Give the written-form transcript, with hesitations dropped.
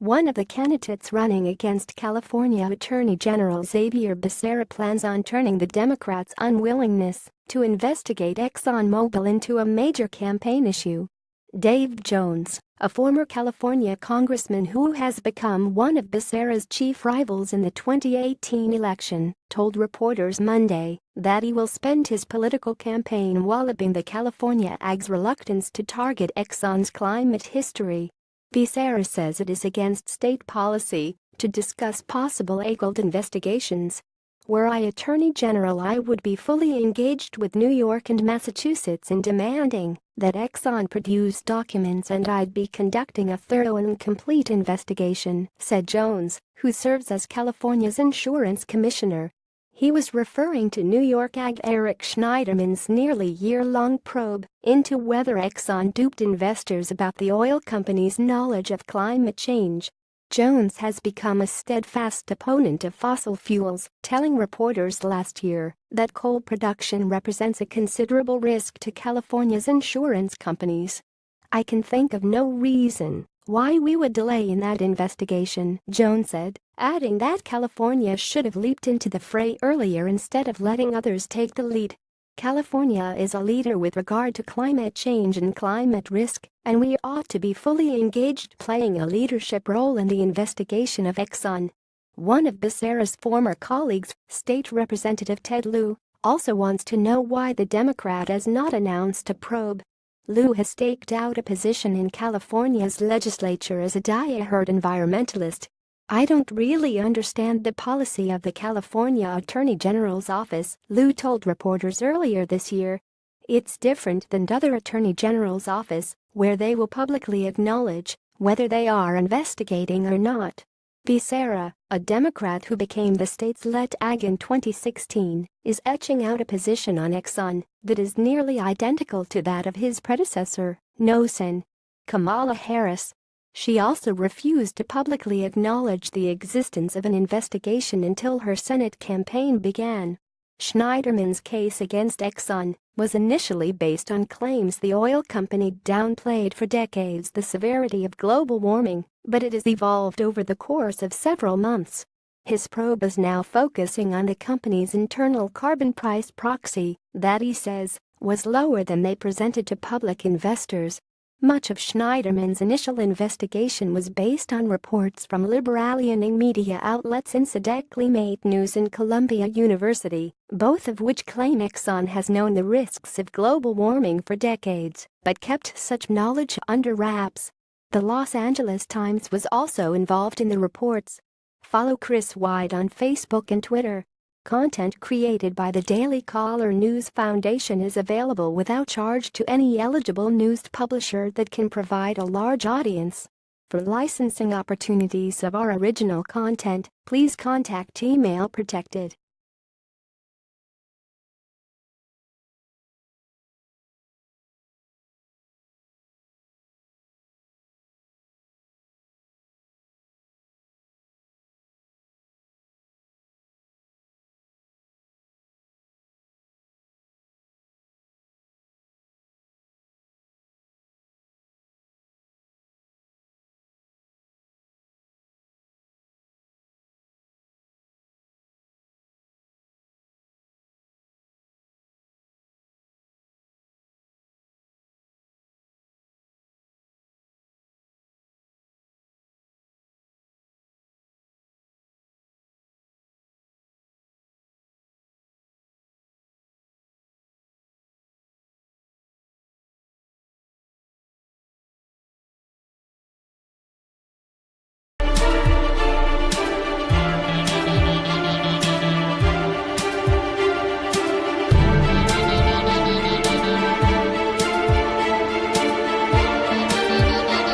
One of the candidates running against California Attorney General Xavier Becerra plans on turning the Democrats' unwillingness to investigate ExxonMobil into a major campaign issue. Dave Jones, a former California congressman who has become one of Becerra's chief rivals in the 2018 election, told reporters Monday that he will spend his political campaign walloping the California ag's reluctance to target Exxon's climate history. Becerra says it is against state policy to discuss possible AGLD investigations. "Were I Attorney General, I would be fully engaged with New York and Massachusetts in demanding that Exxon produce documents, and I'd be conducting a thorough and complete investigation," said Jones, who serves as California's insurance commissioner. He was referring to New York AG Eric Schneiderman's nearly year-long probe into whether Exxon duped investors about the oil company's knowledge of climate change. Jones has become a steadfast opponent of fossil fuels, telling reporters last year that coal production represents a considerable risk to California's insurance companies. "I can think of no reason why we would delay in that investigation," Jones said, adding that California should have leaped into the fray earlier instead of letting others take the lead. "California is a leader with regard to climate change and climate risk, and we ought to be fully engaged, playing a leadership role in the investigation of Exxon." One of Becerra's former colleagues, State Representative Ted Lieu, also wants to know why the Democrat has not announced a probe. Lieu has staked out a position in California's legislature as a die-hard environmentalist. "I don't really understand the policy of the California Attorney General's office," Lieu told reporters earlier this year. "It's different than other Attorney General's office, where they will publicly acknowledge whether they are investigating or not." Becerra, a Democrat who became the state's lead ag in 2016, is etching out a position on Exxon that is nearly identical to that of his predecessor, No. Kamala Harris. She also refused to publicly acknowledge the existence of an investigation until her Senate campaign began. Schneiderman's case against Exxon was initially based on claims the oil company downplayed for decades the severity of global warming, but it has evolved over the course of several months. His probe is now focusing on the company's internal carbon price proxy that he says was lower than they presented to public investors. Much of Schneiderman's initial investigation was based on reports from liberal-leaning media outlets incidentally made news and Columbia University, both of which claim Exxon has known the risks of global warming for decades but kept such knowledge under wraps. The Los Angeles Times was also involved in the reports. Follow Chris White on Facebook and Twitter. Content created by the Daily Caller News Foundation is available without charge to any eligible news publisher that can provide a large audience. For licensing opportunities of our original content, please contact Email Protected.